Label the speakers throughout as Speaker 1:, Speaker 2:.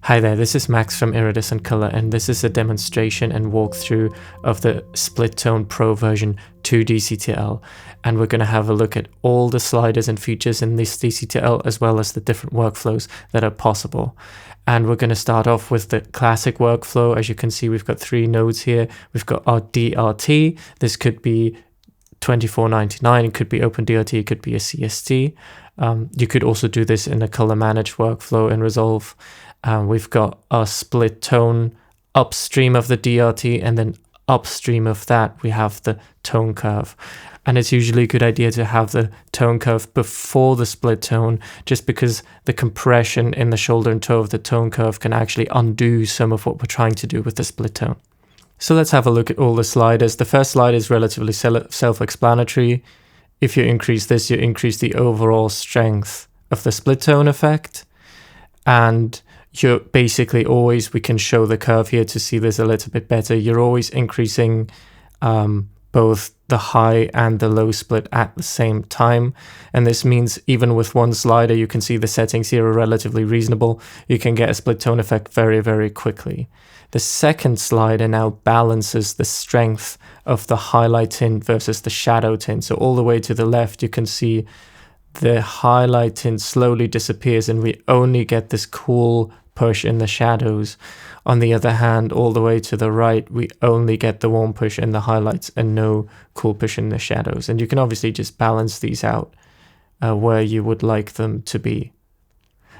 Speaker 1: Hi there, this is Max from Iridescent Color, and this is a demonstration and walkthrough of the Split Tone Pro version 2 DCTL. And we're going to have a look at all the sliders and features in this DCTL, as well as the different workflows that are possible. And we're going to start off with the classic workflow. As you can see, we've got 3 nodes here. We've got our DRT. This could be $24.99. It could be OpenDRT. It could be a CST. You could also do this in a color managed workflow in Resolve. We've got our split tone upstream of the DRT, and then upstream of that we have the tone curve. And it's usually a good idea to have the tone curve before the split tone, just because the compression in the shoulder and toe of the tone curve can actually undo some of what we're trying to do with the split tone. So let's have a look at all the sliders. The first slider is relatively self-explanatory. If you increase this, you increase the overall strength of the split tone effect. And you're basically always, we can show the curve here to see this a little bit better. You're always increasing both the high and the low split at the same time. And this means even with one slider, you can see the settings here are relatively reasonable. You can get a split tone effect very, very quickly. The second slider now balances the strength of the highlight tint versus the shadow tint. So all the way to the left, you can see the highlight tint slowly disappears and we only get this cool push in the shadows. On the other hand, all the way to the right, we only get the warm push in the highlights and no cool push in the shadows. And you can obviously just balance these out where you would like them to be.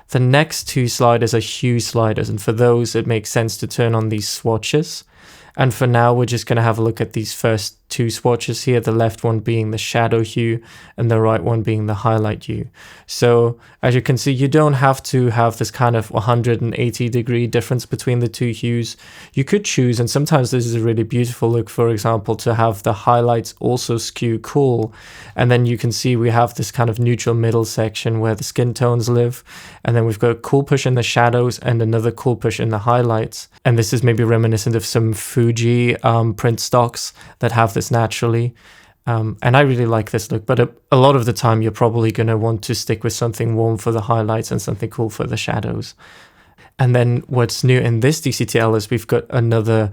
Speaker 1: The next 2 sliders are hue sliders, and for those it makes sense to turn on these swatches. And for now, we're just going to have a look at these first 2 swatches here, the left one being the shadow hue and the right one being the highlight hue. So as you can see, you don't have to have this kind of 180-degree difference between the 2 hues. You could choose, and sometimes this is a really beautiful look, for example, to have the highlights also skew cool. And then you can see we have this kind of neutral middle section where the skin tones live. And then we've got a cool push in the shadows and another cool push in the highlights. And this is maybe reminiscent of some Fuji print stocks that have this naturally. And I really like this look, but a lot of the time you're probably going to want to stick with something warm for the highlights and something cool for the shadows. And then what's new in this DCTL is we've got another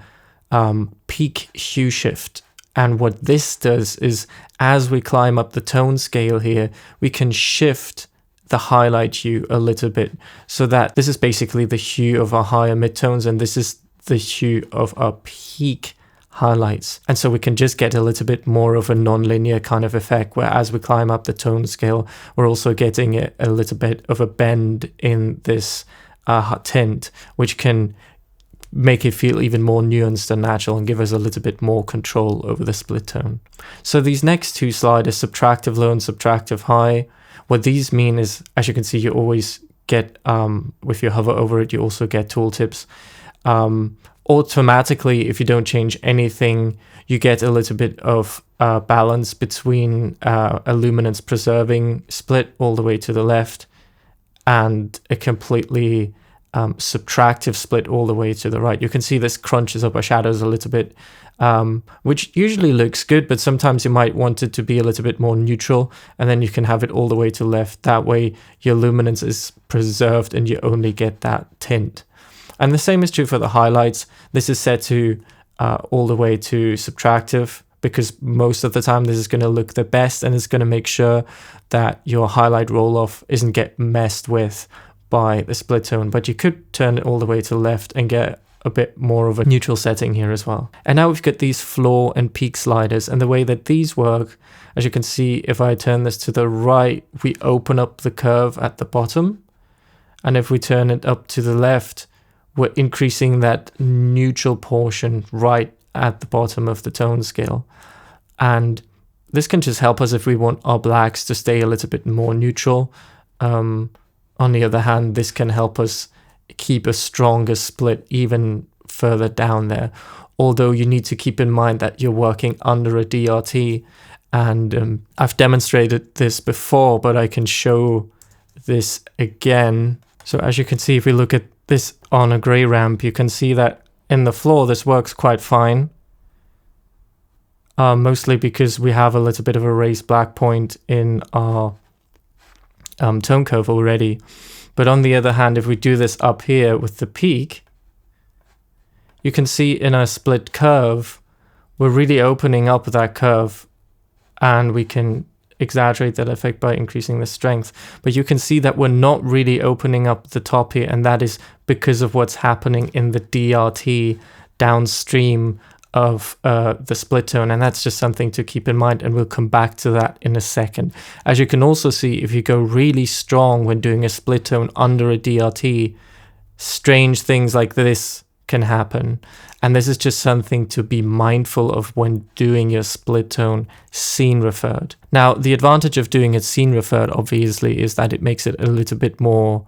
Speaker 1: peak hue shift. And what this does is as we climb up the tone scale here, we can shift the highlight hue a little bit, so that this is basically the hue of our higher midtones and this is the hue of our peak highlights. And so we can just get a little bit more of a non-linear kind of effect, where as we climb up the tone scale, we're also getting a little bit of a bend in this tint, which can make it feel even more nuanced and natural and give us a little bit more control over the split tone. So these next 2 sliders, subtractive low and subtractive high, what these mean is, as you can see, you always get, if you hover over it, you also get tooltips. Automatically, if you don't change anything, you get a little bit of balance between a luminance preserving split all the way to the left and a completely subtractive split all the way to the right. You can see this crunches up our shadows a little bit, which usually looks good, but sometimes you might want it to be a little bit more neutral, and then you can have it all the way to left. That way your luminance is preserved and you only get that tint. And the same is true for the highlights. This is set to all the way to subtractive, because most of the time this is going to look the best and it's going to make sure that your highlight roll-off isn't get messed with by the split tone. But you could turn it all the way to left and get a bit more of a neutral setting here as well. And now we've got these floor and peak sliders, and the way that these work, as you can see, if I turn this to the right, we open up the curve at the bottom. And if we turn it up to the left, we're increasing that neutral portion right at the bottom of the tone scale. And this can just help us if we want our blacks to stay a little bit more neutral. On the other hand, this can help us keep a stronger split even further down there. Although you need to keep in mind that you're working under a DRT. And I've demonstrated this before, but I can show this again. So as you can see, if we look at this on a gray ramp, you can see that in the floor this works quite fine, mostly because we have a little bit of a raised black point in our tone curve already. But on the other hand, if we do this up here with the peak, you can see in our split curve, we're really opening up that curve, and we can exaggerate that effect by increasing the strength. But you can see that we're not really opening up the top here, and that is because of what's happening in the DRT downstream of the split tone, and that's just something to keep in mind, and we'll come back to that in a second. As you can also see, if you go really strong when doing a split tone under a DRT, strange things like this can happen, and this is just something to be mindful of when doing your split tone scene referred. Now, the advantage of doing it scene referred obviously is that it makes it a little bit more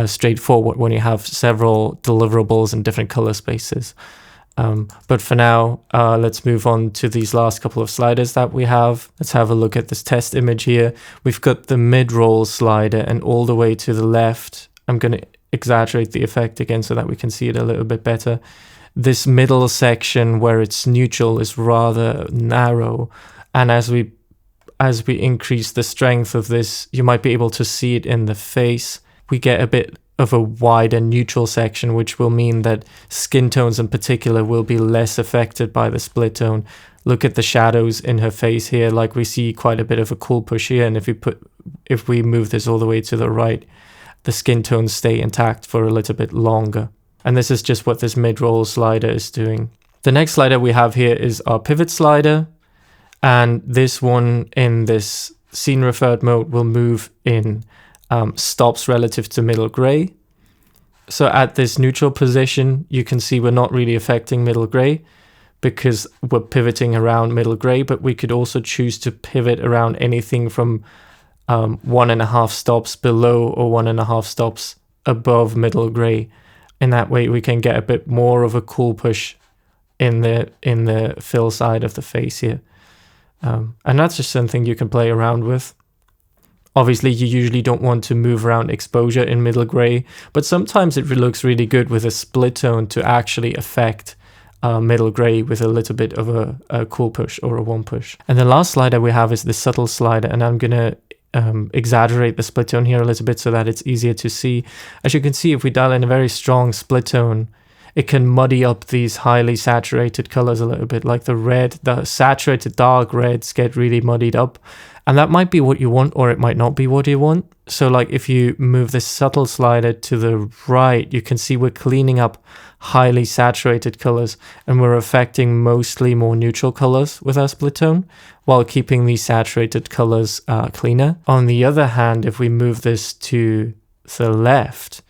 Speaker 1: straightforward when you have several deliverables in different color spaces. But for now, let's move on to these last couple of sliders that we have. Let's have a look at this test image here. We've got the mid-roll slider, and all the way to the left, I'm going to exaggerate the effect again so that we can see it a little bit better. This middle section where it's neutral is rather narrow, and as we increase the strength of this, you might be able to see it in the face. We get a bit of a wider neutral section, which will mean that skin tones in particular will be less affected by the split tone. Look at the shadows in her face here, like we see quite a bit of a cool push here, and if we move this all the way to the right, the skin tones stay intact for a little bit longer. And this is just what this mid-roll slider is doing. The next slider we have here is our pivot slider, and this one in this scene referred mode will move in stops relative to middle gray. So at this neutral position, you can see we're not really affecting middle gray because we're pivoting around middle gray, but we could also choose to pivot around anything from 1.5 stops below or 1.5 stops above middle gray. In that way, we can get a bit more of a cool push in the fill side of the face here. And that's just something you can play around with. Obviously, you usually don't want to move around exposure in middle gray, but sometimes it looks really good with a split tone to actually affect middle gray with a little bit of a cool push or a one push. And the last slider we have is the subtle slider, and I'm going to exaggerate the split tone here a little bit so that it's easier to see. As you can see, if we dial in a very strong split tone, it can muddy up these highly saturated colors a little bit, like the red, the saturated dark reds get really muddied up. And that might be what you want, or it might not be what you want. So like if you move this subtle slider to the right, you can see we're cleaning up highly saturated colors, and we're affecting mostly more neutral colors with our split tone while keeping these saturated colors cleaner. On the other hand, if we move this to the left,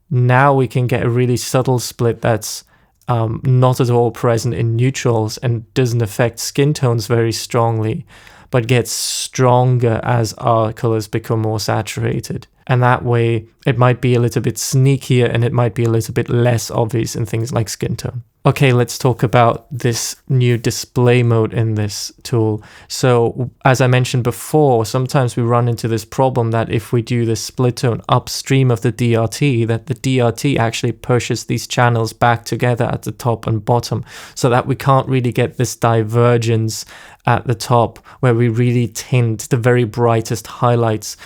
Speaker 1: now we can get a really subtle split that's not at all present in neutrals and doesn't affect skin tones very strongly, but gets stronger as our colors become more saturated. And that way, it might be a little bit sneakier and it might be a little bit less obvious in things like skin tone. Okay, let's talk about this new display mode in this tool. So as I mentioned before, sometimes we run into this problem that if we do the split tone upstream of the DRT, that the DRT actually pushes these channels back together at the top and bottom, so that we can't really get this divergence at the top where we really tint the very brightest highlights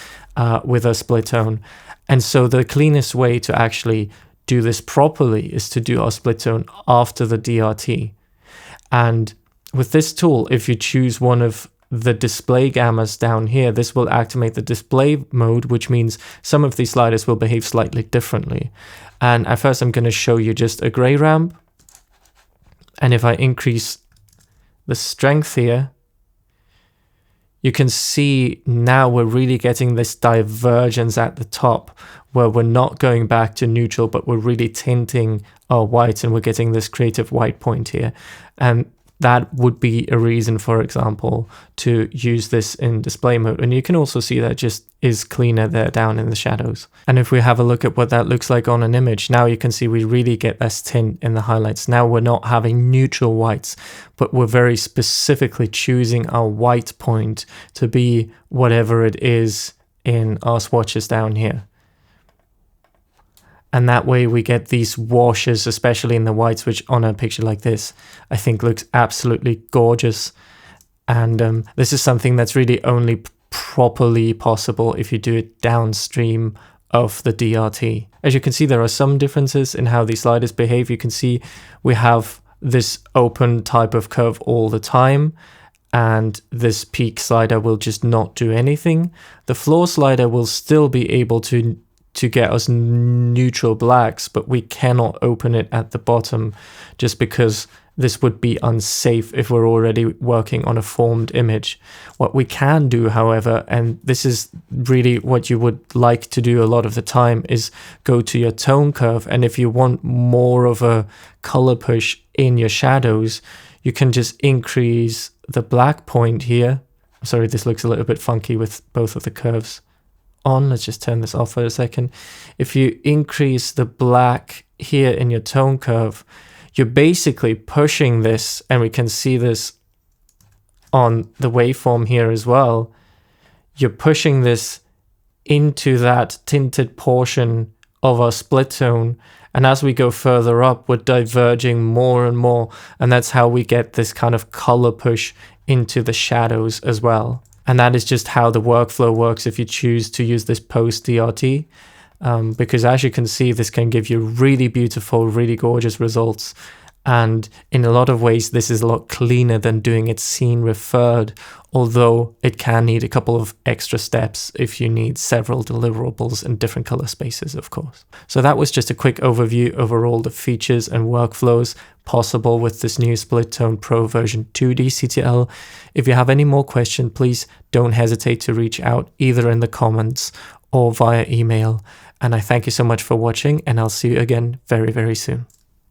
Speaker 1: with a split tone. And so the cleanest way to actually do this properly is to do our split tone after the DRT. And with this tool, if you choose one of the display gammas down here, this will activate the display mode, which means some of these sliders will behave slightly differently. And at first I'm going to show you just a gray ramp. And if I increase the strength here, you can see now we're really getting this divergence at the top where we're not going back to neutral, but we're really tinting our whites and we're getting this creative white point here. And that would be a reason, for example, to use this in display mode. And you can also see that just is cleaner there down in the shadows. And if we have a look at what that looks like on an image, now you can see we really get this tint in the highlights. Now we're not having neutral whites, but we're very specifically choosing our white point to be whatever it is in our swatches down here. And that way we get these washes, especially in the whites, which on a picture like this, I think looks absolutely gorgeous. And this is something that's really only properly possible if you do it downstream of the DRT. As you can see, there are some differences in how these sliders behave. You can see we have this open type of curve all the time, and this peak slider will just not do anything. The floor slider will still be able to get us neutral blacks, but we cannot open it at the bottom just because this would be unsafe if we're already working on a formed image. What we can do, however, and this is really what you would like to do a lot of the time, is go to your tone curve, and if you want more of a color push in your shadows, you can just increase the black point here. Sorry, this looks a little bit funky with both of the curves on. Let's just turn this off for a second. If you increase the black here in your tone curve, you're basically pushing this, and we can see this on the waveform here as well. You're pushing this into that tinted portion of our split tone, and as we go further up, we're diverging more and more, and that's how we get this kind of color push into the shadows as well. And that is just how the workflow works if you choose to use this post DRT. Because as you can see, this can give you really beautiful, really gorgeous results. And in a lot of ways, this is a lot cleaner than doing it scene referred, although it can need a couple of extra steps if you need several deliverables in different color spaces, of course. So that was just a quick overview over all the features and workflows possible with this new Split Tone Pro version 2 DCTL. If you have any more questions, please don't hesitate to reach out either in the comments or via email. And I thank you so much for watching, and I'll see you again very, very soon.